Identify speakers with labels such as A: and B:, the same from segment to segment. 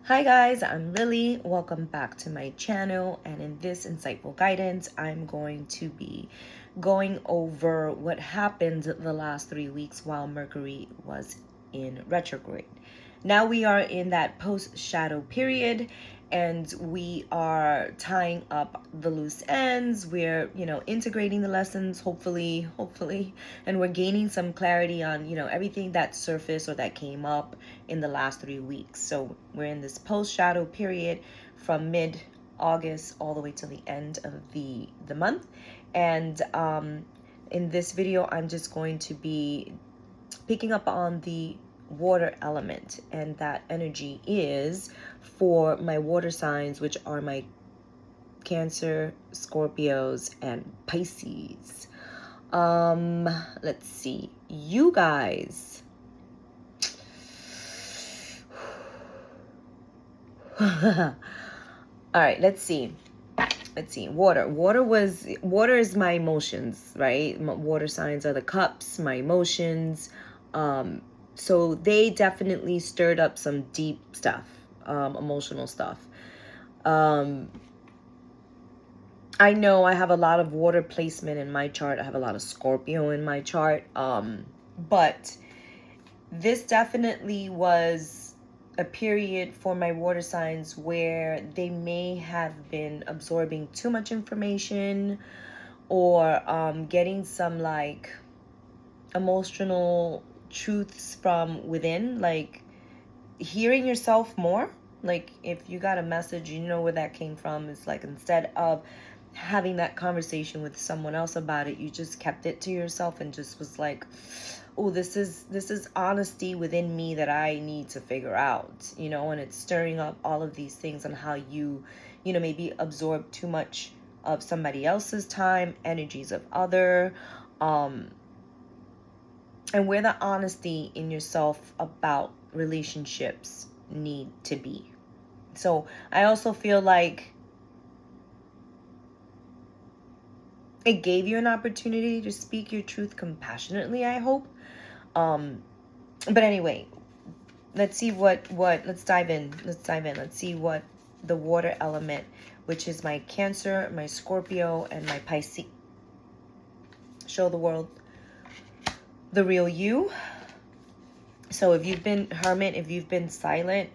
A: Hi guys, I'm Lily. Welcome back to my channel, and in this insightful guidance, I'm going to be going over what happened the last 3 weeks while Mercury was in retrograde. Now we are in that post-shadow period, and we are tying up the loose ends. We're, integrating the lessons, hopefully, and we're gaining some clarity on, everything that surfaced or that came up in the last 3 weeks. So we're in this post-shadow period from mid-August all the way to the end of the month. And in this video, I'm just going to be picking up on the water element, and that energy is for my water signs, which are my Cancer, Scorpios, and Pisces. Let's see, you guys. All right, let's see. Water is my emotions, right? Water signs are the cups, my emotions. So they definitely stirred up some deep stuff, emotional stuff. I know I have a lot of water placement in my chart. I have a lot of Scorpio in my chart. But this definitely was a period for my water signs where they may have been absorbing too much information, or getting some like emotional truths from within, like hearing yourself more. Like if you got a message, you know where that came from. It's like, instead of having that conversation with someone else about it, you just kept it to yourself and just was like, oh, this is honesty within me that I need to figure out, and it's stirring up all of these things on how you maybe absorb too much of somebody else's time, energies of other, and where the honesty in yourself about relationships need to be. So I also feel like it gave you an opportunity to speak your truth compassionately, I hope. But anyway, let's see let's dive in. Let's see what the water element, which is my Cancer, my Scorpio, and my Pisces, show the world the real you. So if you've been hermit, if you've been silent,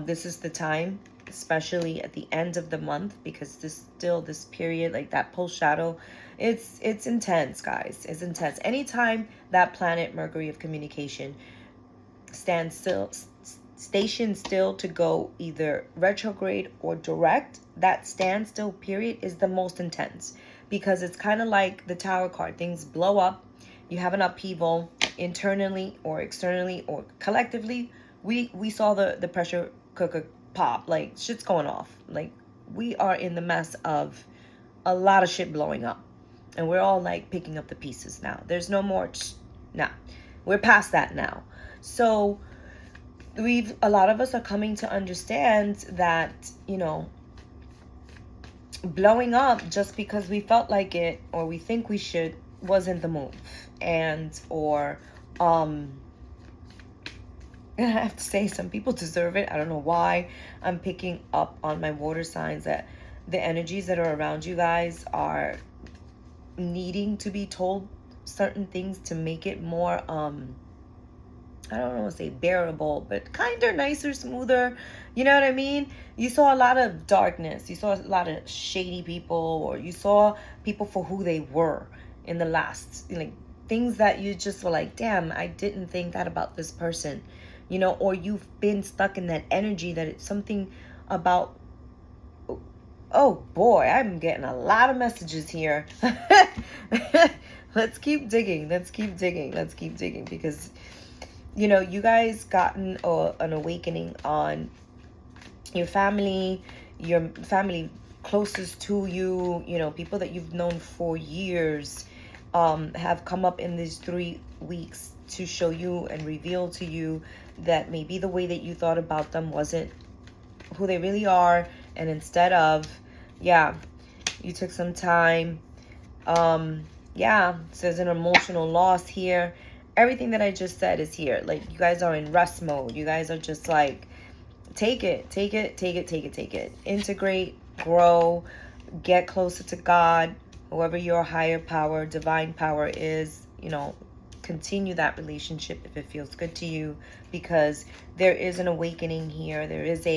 A: this is the time, especially at the end of the month, because this period, like that post shadow, it's intense, guys. It's intense. Anytime that planet Mercury of communication stands still, stationed still to go either retrograde or direct, that standstill period is the most intense, because it's kind of like the Tower card. Things blow up. You have an upheaval internally or externally or collectively. We saw the pressure cooker pop. Like, shit's going off. Like, we are in the mess of a lot of shit blowing up, and we're all like picking up the pieces now. There's no more nah. We're past that now. So a lot of us are coming to understand that, blowing up just because we felt like it or we think we should wasn't the move. And or I have to say, some people deserve it. I don't know why I'm picking up on my water signs that the energies that are around you guys are needing to be told certain things to make it more I don't want to say bearable, but kinder, nicer, smoother. You know what I mean? You saw a lot of darkness. You saw a lot of shady people, or you saw people for who they were in the last, like, things that you just were like, damn, I didn't think that about this person, or you've been stuck in that energy that it's something about. Oh boy, I'm getting a lot of messages here. Let's keep digging, because you guys gotten an awakening on your family closest to you, people that you've known for years, have come up in these 3 weeks to show you and reveal to you that maybe the way that you thought about them wasn't who they really are. And instead of, you took some time. So there's an emotional loss here. Everything that I just said is here. Like, you guys are in rest mode. You guys are just like, take it. Integrate, grow, get closer to God, whoever your higher power, divine power is, continue that relationship if it feels good to you, because there is an awakening here. There is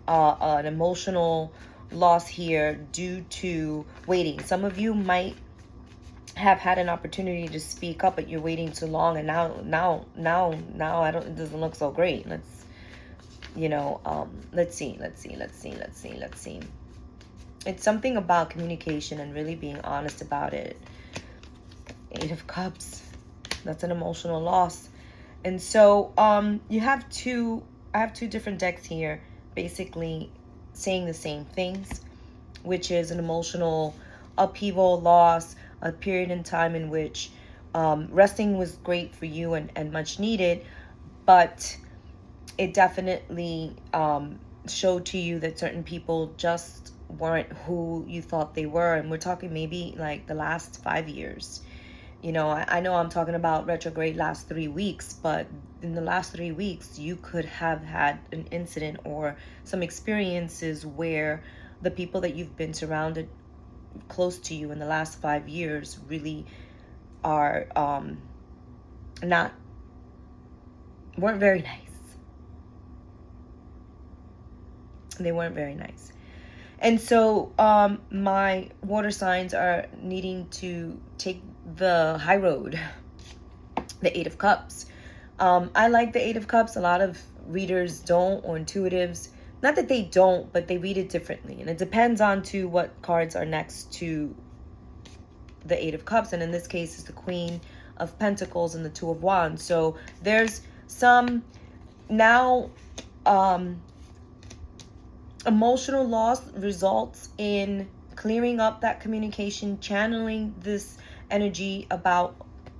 A: an emotional loss here due to waiting. Some of you might have had an opportunity to speak up, but you're waiting too long, and now it doesn't look so great. Let's see. It's something about communication and really being honest about it. 8 of Cups. That's an emotional loss. And so I have two different decks here basically saying the same things, which is an emotional upheaval, loss, a period in time in which resting was great for you and much needed, but it definitely showed to you that certain people just weren't who you thought they were. And we're talking maybe like the last 5 years. I know I'm talking about retrograde last 3 weeks, but in the last 3 weeks, you could have had an incident or some experiences where the people that you've been surrounded close to you in the last 5 years really are weren't very nice. They weren't very nice. And so my water signs are needing to take the high road, the 8 of Cups. I like the 8 of Cups. A lot of readers don't, or intuitives. Not that they don't, but they read it differently. And it depends on to what cards are next to the 8 of Cups. And in this case, it's the Queen of Pentacles and the 2 of Wands. So there's some now emotional loss results in clearing up that communication, channeling this energy about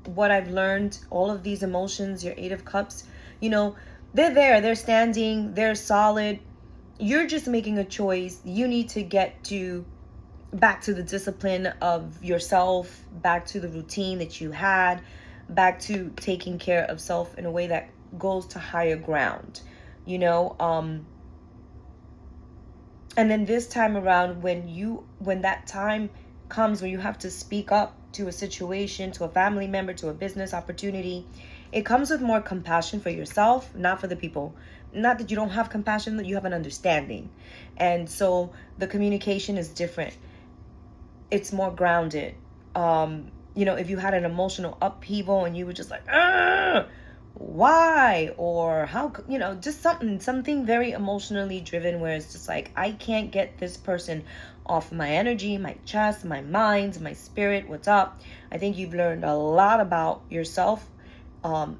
A: what I've learned, all of these emotions, your 8 of Cups, they're there, they're standing, they're solid. You're just making a choice. You need to get back to the discipline of yourself, back to the routine that you had, back to taking care of self in a way that goes to higher ground, and then this time around, when that time comes where you have to speak up to a situation, to a family member, to a business opportunity, it comes with more compassion for yourself, not for the people. Not that you don't have compassion, that you have an understanding. And so the communication is different. It's more grounded. If you had an emotional upheaval and you were just like, why, or how, just something very emotionally driven, where it's just like, I can't get this person off my energy, my chest, my mind, my spirit. What's up? I think you've learned a lot about yourself, how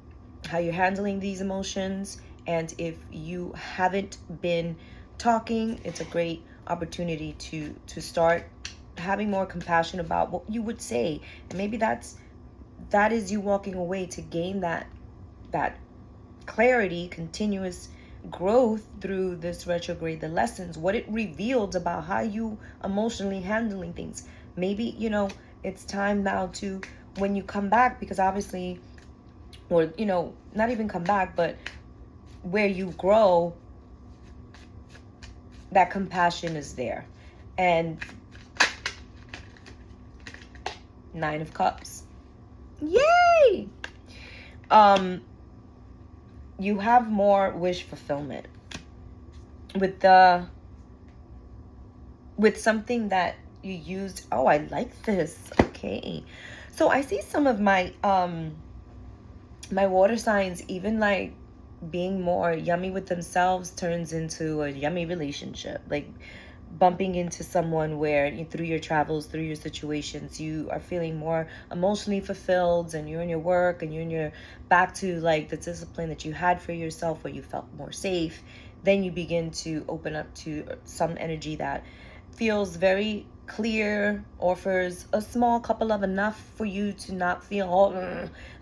A: you're handling these emotions. And if you haven't been talking, it's a great opportunity to start having more compassion about what you would say. And maybe that is you walking away to gain that clarity, continuous growth through this retrograde, the lessons, what it revealed about how you emotionally handling things. Maybe, it's time now to, when you come back, because obviously, or, not even come back, but where you grow, that compassion is there. And 9 of Cups. Yay! You have more wish fulfillment with something that you used. Oh, I like this. Okay. So I see some of my my water signs even like being more yummy with themselves turns into a yummy relationship. Like bumping into someone where through your travels, through your situations, you are feeling more emotionally fulfilled, and you're in your work and you're in your back to like the discipline that you had for yourself, where you felt more safe. Then you begin to open up to some energy that feels very clear, offers a small couple of enough for you to not feel all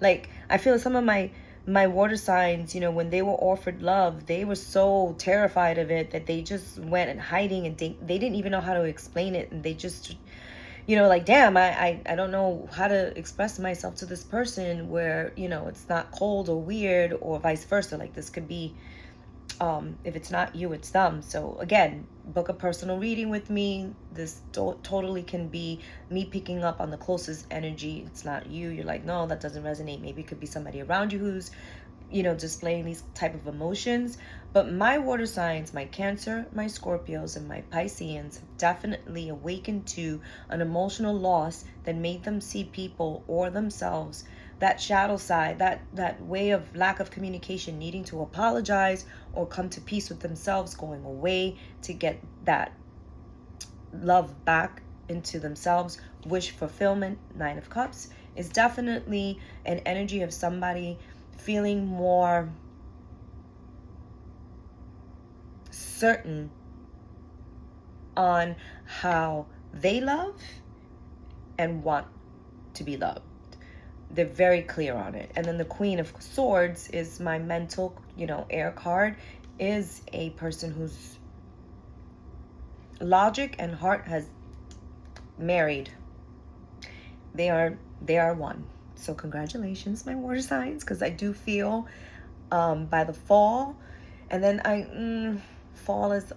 A: like. I feel some of my water signs, when they were offered love, they were so terrified of it that they just went in hiding, and they didn't even know how to explain it. And they just, like, damn, I don't know how to express myself to this person, where, it's not cold or weird, or vice versa. Like, this could be If it's not you, it's them. So again, book a personal reading with me. This totally can be me picking up on the closest energy. It's not you. You're like, no, that doesn't resonate. Maybe it could be somebody around you who's, you know, displaying these type of emotions. But my water signs, my Cancer, my Scorpios, and my Pisceans have definitely awakened to an emotional loss that made them see people or themselves, that shadow side, that way of lack of communication, needing to apologize or come to peace with themselves, going away to get that love back into themselves. Wish fulfillment, Nine of Cups, is definitely an energy of somebody feeling more certain on how they love and want to be loved. They're very clear on it. And then the Queen of Swords is my mental, you know, air card, is a person whose logic and heart has married. They are one. So congratulations, my water signs, because I do feel by the fall, and then fall is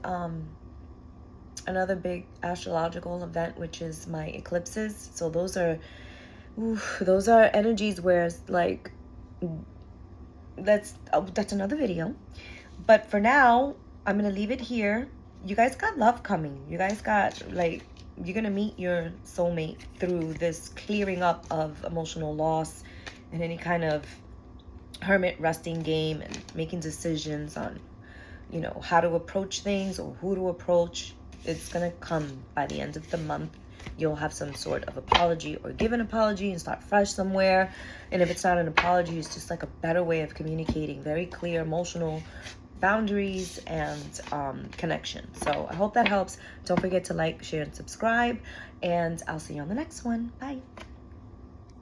A: another big astrological event, which is my eclipses. So those are energies where it's like, that's another video. But for now, I'm gonna leave it here. You guys got love coming. You guys got, like, you're gonna meet your soulmate through this clearing up of emotional loss and any kind of hermit resting game, and making decisions on, you know, how to approach things or who to approach. It's gonna come by the end of the month. You'll have some sort of apology or give an apology and start fresh somewhere. And if it's not an apology, it's just like a better way of communicating, very clear emotional boundaries and connection. So I hope that helps. Don't forget to like, share, and subscribe, and I'll see you on the next one. Bye.